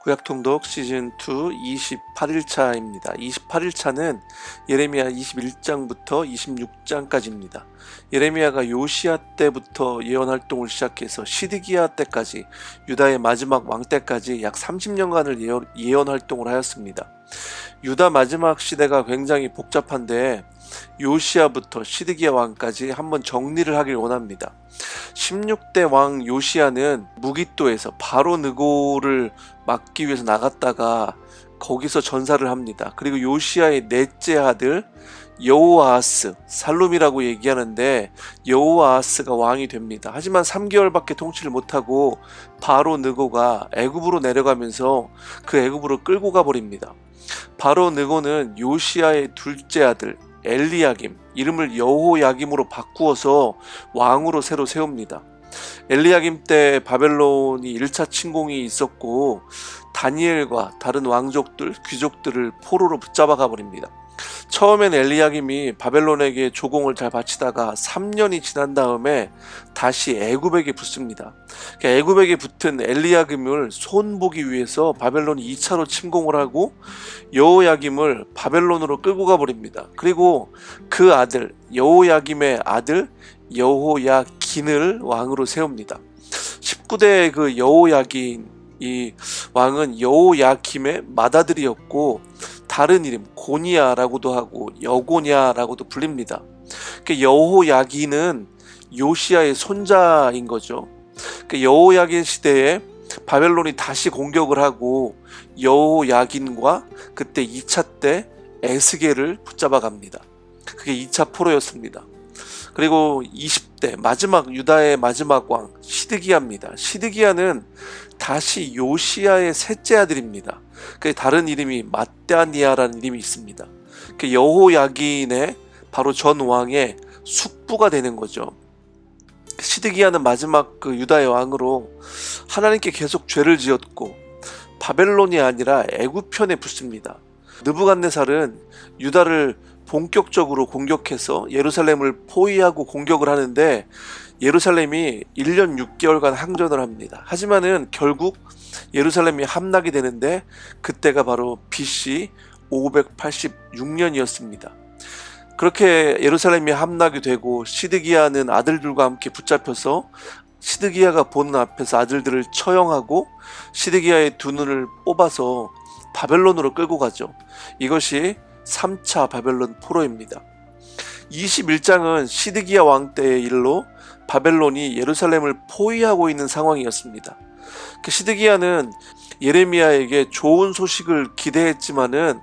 구약통독 시즌2 28일차입니다. 28일차는 예레미야 21장부터 26장까지입니다. 예레미야가 요시야 때부터 예언활동을 시작해서 시드기야 때까지 유다의 마지막 왕 때까지 약 30년간을 예언활동을 하였습니다. 유다 마지막 시대가 굉장히 복잡한데 요시야부터 시드기야 왕까지 한번 정리를 하길 원합니다. 16대 왕 요시야는 무깃도에서 바로 느고를 막기 위해서 나갔다가 거기서 전사를 합니다. 그리고 요시야의 넷째 아들 여호아하스, 살룸이라고 얘기하는데 여호아하스가 왕이 됩니다. 하지만 3개월밖에 통치를 못하고 바로 느고가 애굽으로 내려가면서 그 애굽으로 끌고 가버립니다. 바로 느고는 요시야의 둘째 아들 엘리야김, 이름을 여호야김으로 바꾸어서 왕으로 새로 세웁니다. 엘리야김 때 바벨론이 1차 침공이 있었고 다니엘과 다른 왕족들, 귀족들을 포로로 붙잡아 가버립니다. 처음엔 엘리야김이 바벨론에게 조공을 잘 바치다가 3년이 지난 다음에 다시 애굽에게 붙습니다. 애굽에게 붙은 엘리야김을 손보기 위해서 바벨론이 2차로 침공을 하고 여호야김을 바벨론으로 끌고 가버립니다. 그리고 그 아들, 여호야김의 아들 여호야긴을 왕으로 세웁니다. 19대 그 여호야긴 이 왕은 여호야김의 맏아들이었고 다른 이름 고니야라고도 하고 여고냐라고도 불립니다. 여호야긴은 요시야의 손자인 거죠. 여호야긴 시대에 바벨론이 다시 공격을 하고 여호야긴과 그때 2차 때 에스겔을 붙잡아 갑니다. 그게 2차 포로였습니다. 그리고 20대 마지막 유다의 마지막 왕 시드기야입니다. 시드기야는 다시 요시야의 셋째 아들입니다. 그 다른 이름이 맏다니아라는 이름이 있습니다. 그 여호야긴의 바로 전 왕의 숙부가 되는 거죠. 시드기야는 마지막 그 유다의 왕으로 하나님께 계속 죄를 지었고 바벨론이 아니라 애굽 편에 붙습니다. 느부갓네살은 유다를 본격적으로 공격해서 예루살렘을 포위하고 공격을 하는데 예루살렘이 1년 6개월간 항전을 합니다. 하지만은 결국 예루살렘이 함락이 되는데 그때가 바로 BC 586년이었습니다. 그렇게 예루살렘이 함락이 되고 시드기야는 아들들과 함께 붙잡혀서 시드기야가 보는 앞에서 아들들을 처형하고 시드기야의 두 눈을 뽑아서 바벨론으로 끌고 가죠. 이것이 3차 바벨론 포로입니다. 21장은 시드기야 왕 때의 일로 바벨론이 예루살렘을 포위하고 있는 상황이었습니다. 시드기야는 예레미야에게 좋은 소식을 기대했지만은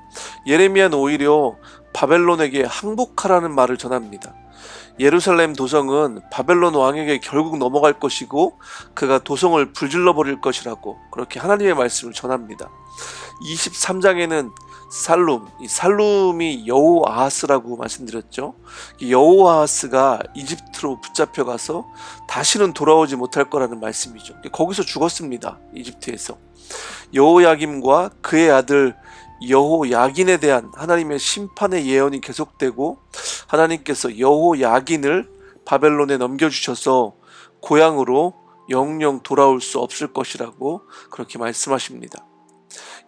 예레미야는 오히려 바벨론에게 항복하라는 말을 전합니다. 예루살렘 도성은 바벨론 왕에게 결국 넘어갈 것이고 그가 도성을 불질러 버릴 것이라고 그렇게 하나님의 말씀을 전합니다. 23장에는 이 살룸이 여호아하스라고 말씀드렸죠. 여호아하스가 이집트로 붙잡혀가서 다시는 돌아오지 못할 거라는 말씀이죠. 거기서 죽었습니다. 이집트에서. 여호야김과 그의 아들 여호야긴에 대한 하나님의 심판의 예언이 계속되고 하나님께서 여호야긴을 바벨론에 넘겨주셔서 고향으로 영영 돌아올 수 없을 것이라고 그렇게 말씀하십니다.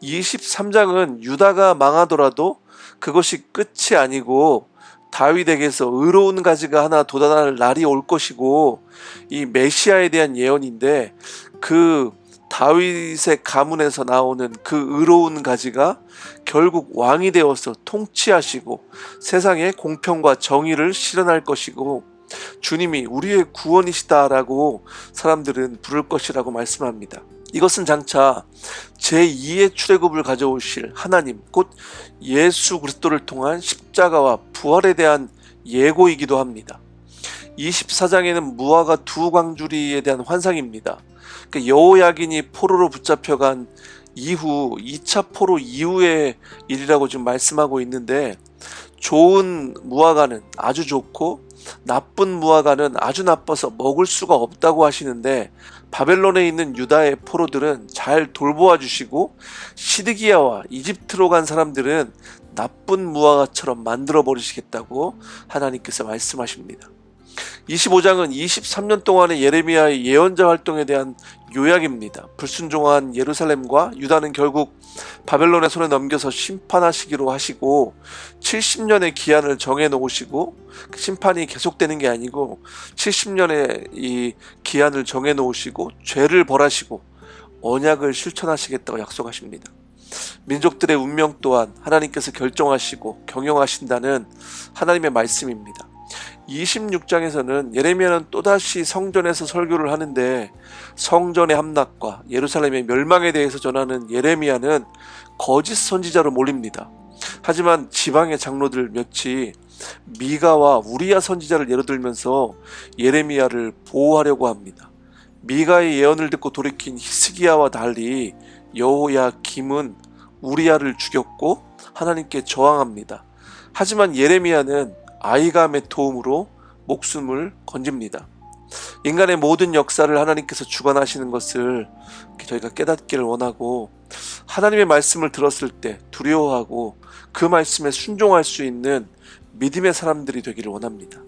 23장은 유다가 망하더라도 그것이 끝이 아니고 다윗에게서 의로운 가지가 하나 돋아날 날이 올 것이고 이 메시아에 대한 예언인데 그 다윗의 가문에서 나오는 그 의로운 가지가 결국 왕이 되어서 통치하시고 세상에 공평과 정의를 실현할 것이고 주님이 우리의 구원이시다라고 사람들은 부를 것이라고 말씀합니다. 이것은 장차 제2의 출애굽을 가져오실 하나님 곧 예수 그리스도를 통한 십자가와 부활에 대한 예고이기도 합니다. 24장에는 무화과 두 광주리에 대한 환상입니다. 여호야긴이 포로로 붙잡혀간 이후 2차 포로 이후의 일이라고 지금 말씀하고 있는데 좋은 무화과는 아주 좋고 나쁜 무화과는 아주 나빠서 먹을 수가 없다고 하시는데 바벨론에 있는 유다의 포로들은 잘 돌보아 주시고 시드기야와 이집트로 간 사람들은 나쁜 무화과처럼 만들어 버리시겠다고 하나님께서 말씀하십니다. 25장은 23년 동안의 예레미야의 예언자 활동에 대한 요약입니다. 불순종한 예루살렘과 유다는 결국 바벨론의 손에 넘겨서 심판하시기로 하시고 70년의 기한을 정해 놓으시고 그 심판이 계속되는 게 아니고 70년의 이 기한을 정해 놓으시고 죄를 벌하시고 언약을 실천하시겠다고 약속하십니다. 민족들의 운명 또한 하나님께서 결정하시고 경영하신다는 하나님의 말씀입니다. 26장에서는 예레미야는 또다시 성전에서 설교를 하는데 성전의 함락과 예루살렘의 멸망에 대해서 전하는 예레미야는 거짓 선지자로 몰립니다. 하지만 지방의 장로들 몇이 미가와 우리야 선지자를 예로 들면서 예레미야를 보호하려고 합니다. 미가의 예언을 듣고 돌이킨 히스기야와 달리 여호야김은 우리야를 죽였고 하나님께 저항합니다. 하지만 예레미야는 아이감의 도움으로 목숨을 건집니다. 인간의 모든 역사를 하나님께서 주관하시는 것을 저희가 깨닫기를 원하고 하나님의 말씀을 들었을 때 두려워하고 그 말씀에 순종할 수 있는 믿음의 사람들이 되기를 원합니다.